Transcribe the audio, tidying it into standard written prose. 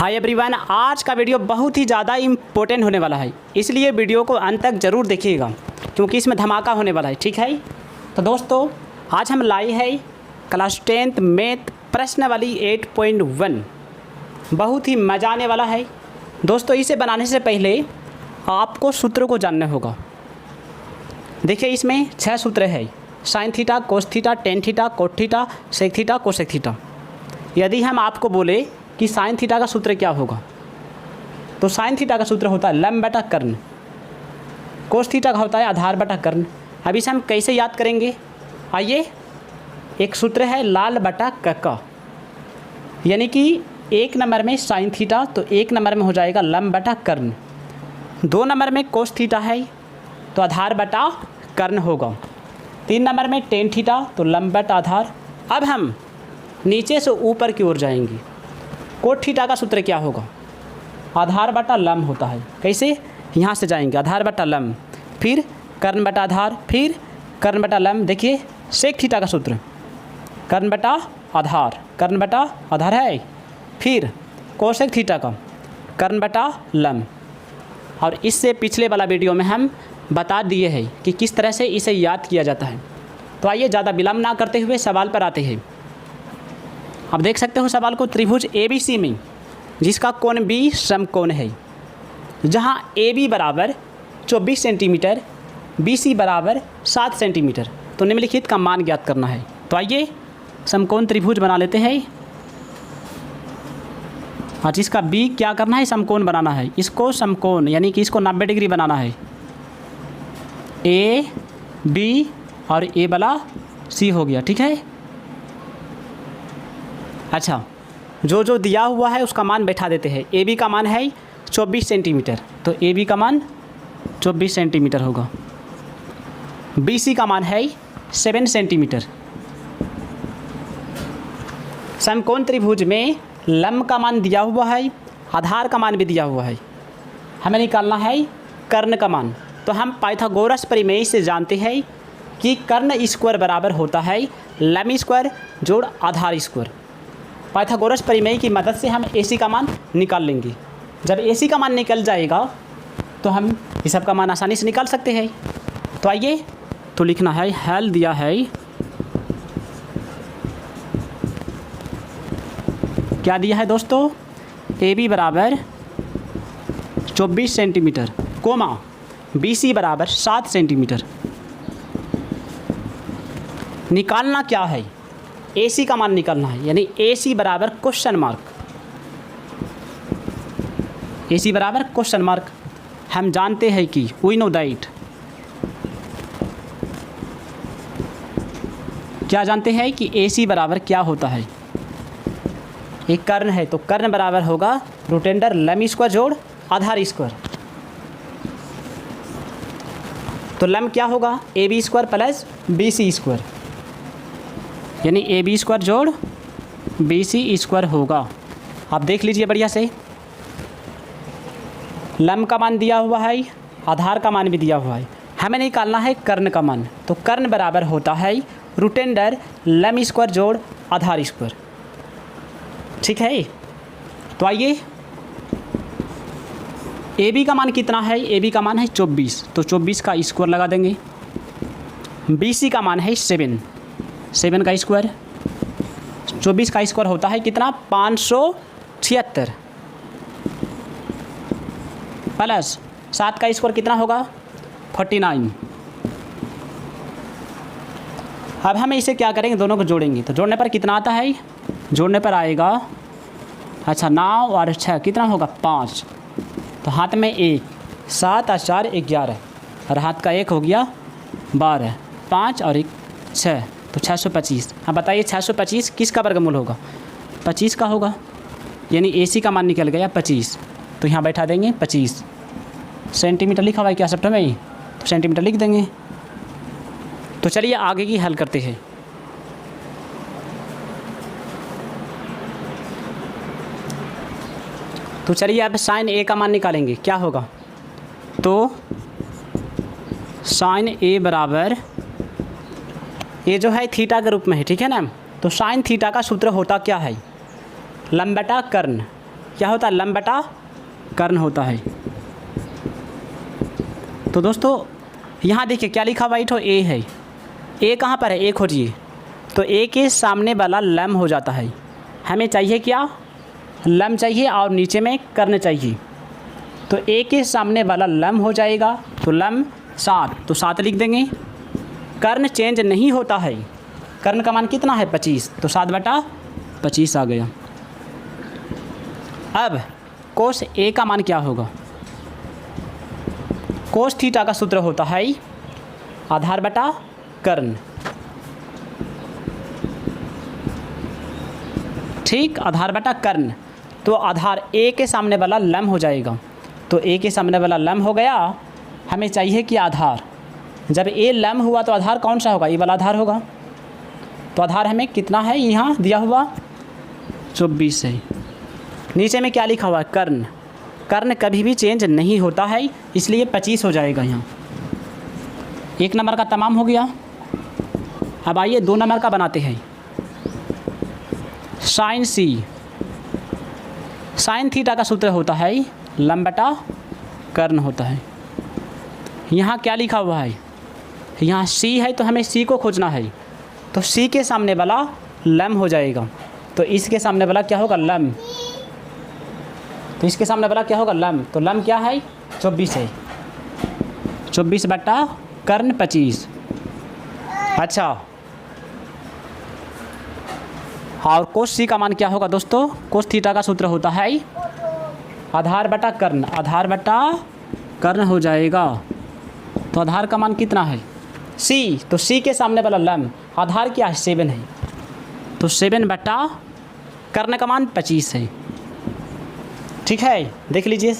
Hi everyone, आज का video बहुत ही ज़्यादा इम्पोर्टेंट होने वाला है, इसलिए वीडियो को अंत तक ज़रूर देखिएगा क्योंकि इसमें धमाका होने वाला है। ठीक है, तो दोस्तों आज हम लाए हैं क्लास 10th मैथ प्रश्नावली 8.1। बहुत ही मज़ा आने वाला है दोस्तों। इसे बनाने से पहले आपको सूत्रों को जानना होगा। देखिए इसमें 6 सूत्र है: sine theta, cos theta, tan theta, cot theta, sec theta, cosec theta. यदि हम आपको बोले कि साइन थीटा का सूत्र क्या होगा, तो साइन थीटा का सूत्र होता है लंब बटा कर्ण। कोस थीटा का होता है आधार बटा कर्ण। अब इसे हम कैसे याद करेंगे? आइए, एक सूत्र है लाल बटा कक्का, यानी कि 1 नंबर में साइन थीटा तो 1 नंबर में हो जाएगा लंब बटा कर्ण। 2 नंबर में कोस थीटा है तो आधार बटा कर्ण होगा। 3 नंबर में टेन थीटा तो लंब बटा आधार। अब हम नीचे से ऊपर की ओर जाएंगे। कोट थीटा का सूत्र क्या होगा? आधार बटा लंब होता है। कैसे? यहाँ से जाएंगे आधार बटा लंब, फिर कर्ण बटा आधार, फिर कर्ण बटा लंब। देखिए सेक थीटा का सूत्र कर्ण बटा आधार, कर्ण बटा आधार है, फिर कोसेक थीटा का कर्ण बटा लंब। और इससे पिछले वाला वीडियो में हम बता दिए हैं कि किस तरह से इसे याद किया जाता है। तो आइए ज़्यादा विलम्ब ना करते हुए सवाल पर आते हैं। अब देख सकते हो सवाल को, त्रिभुज ABC में जिसका कोण B समकोण है, जहां AB बराबर 24 सेंटीमीटर, BC बराबर 7 सेंटीमीटर, तो निम्नलिखित का मान ज्ञात करना है। तो आइए समकोण त्रिभुज बना लेते हैं। और जिसका B क्या करना है, समकोण बनाना है। इसको समकोण यानी कि इसको 90 डिग्री बनाना है। A B और A वाला C हो गया। ठीक है, अच्छा जो जो दिया हुआ है उसका मान बैठा देते हैं। ए बी का मान है 24 सेंटीमीटर, तो ए बी का मान 24 सेंटीमीटर होगा। बी सी का मान है 7 सेंटीमीटर। समकोण त्रिभुज में लंब का मान दिया हुआ है, आधार का मान भी दिया हुआ है। हमें निकालना है कर्ण का मान। तो हम पाइथागोरस प्रमेय से जानते हैं कि कर्ण स्क्वायर बराबर होता है लंब स्क्वायर जोड़ आधार स्क्वायर। पाइथागोरस प्रमेय की मदद से हम AC का मान निकाल लेंगे। जब AC का मान निकल जाएगा तो हम इस सब का मान आसानी से निकाल सकते हैं। तो आइए, तो लिखना है हल दिया है, क्या दिया है दोस्तों? AB बराबर 24 सेंटीमीटर, कोमा BC बराबर 7 सेंटीमीटर। निकालना क्या है? AC का मान निकालना है, यानी AC बराबर क्वेश्चन मार्क। AC बराबर क्वेश्चन मार्क। हम जानते हैं कि वी नो दैट, क्या जानते हैं कि AC बराबर क्या होता है? एक कर्ण है तो कर्ण बराबर होगा रूटेंडर लंब स्क्वायर जोड़ आधार स्क्वायर। तो लंब क्या होगा? AB square plus BC square, यानी ए बी स्क्वायर जोड़ BC स्क्वायर होगा। आप देख लीजिए बढ़िया से, लंब का मान दिया हुआ है, आधार का मान भी दिया हुआ है। हमें निकालना है कर्ण का मान। तो कर्ण बराबर होता है रूटेंडर लंब स्क्वायर जोड़ आधार स्क्वायर। ठीक है, तो आइए, ए बी का मान कितना है? ए बी का मान है 24, तो 24 का स्क्वायर लगा देंगे। BC का मान है 7 का स्क्वायर। 24 का स्क्वायर होता है कितना? 576 प्लस 7 का स्क्वायर कितना होगा? 49। अब हम इसे क्या करेंगे? दोनों को जोड़ेंगे। तो जोड़ने पर कितना आता है? जोड़ने पर आएगा, अच्छा 9 और 6 कितना होगा? 5। तो हाथ में 1, 7 और 4 11, और हाथ का 1 हो गया 12, 5 और 1 6, तो 625। हाँ बताइए 625 किसका वर्गमूल होगा? 25 का होगा, यानी AC का मान निकल गया 25। तो यहाँ बैठा देंगे 25। सेंटीमीटर लिखा हुआ है क्या शब्द में? तो सेंटीमीटर लिख देंगे। तो चलिए आगे की हल करते हैं। तो चलिए अब साइन A का मान निकालेंगे। क्या होगा? तो साइन A बराबर, ये जो है थीटा के रूप में है, ठीक है ना। तो साइन थीटा का सूत्र होता क्या है? लंब बटा कर्ण। क्या होता है, लम बटा कर्ण होता है। तो दोस्तों यहाँ देखिए क्या लिखा हुआ है, ए है। ए कहाँ पर है, ए खोजिए। तो ए के सामने वाला लम हो जाता है। हमें चाहिए क्या, लम चाहिए और नीचे में कर्ण चाहिए। तो ए के सामने वाला लम हो जाएगा, तो लम 7, तो 7 लिख देंगे। कर्ण चेंज नहीं होता है, कर्ण का मान कितना है 25, तो 7/25 आ गया। अब कोस ए का मान क्या होगा, कोस थीटा का सूत्र होता है आधार बटा कर्ण। ठीक, आधार बटा कर्ण। तो आधार ए के सामने वाला लम हो जाएगा, तो ए के सामने वाला लम हो गया। हमें चाहिए कि आधार, जब ए लम हुआ तो आधार कौन सा होगा, ये वाला आधार होगा। तो आधार हमें कितना है, यहाँ दिया हुआ 24 है। नीचे में क्या लिखा हुआ है, कर्ण। कर्ण कभी भी चेंज नहीं होता है, इसलिए 25 हो जाएगा। यहाँ 1 नंबर का तमाम हो गया। अब आइए 2 नंबर का बनाते हैं। साइन सी, साइन थीटा का सूत्र होता है लम बटा कर्ण होता है। यहाँ क्या लिखा हुआ है, यहाँ सी है, तो हमें सी को खोजना है। तो सी के सामने वाला लम हो जाएगा, तो इसके सामने वाला क्या होगा, लम। तो इसके सामने वाला क्या होगा, लम। तो लम क्या है, 24 है। 24 बटा कर्ण 25। अच्छा, और कोस सी का मान क्या होगा दोस्तों, कोस थीटा का सूत्र होता है आधार बटा कर्ण। आधार बटा कर्ण हो जाएगा। तो आधार का मान कितना है, सी। तो सी के सामने वाला लम, आधार क्या है, 7 है। तो 7 बटा कर्ण का मान 25 है। ठीक है, देख लीजिए।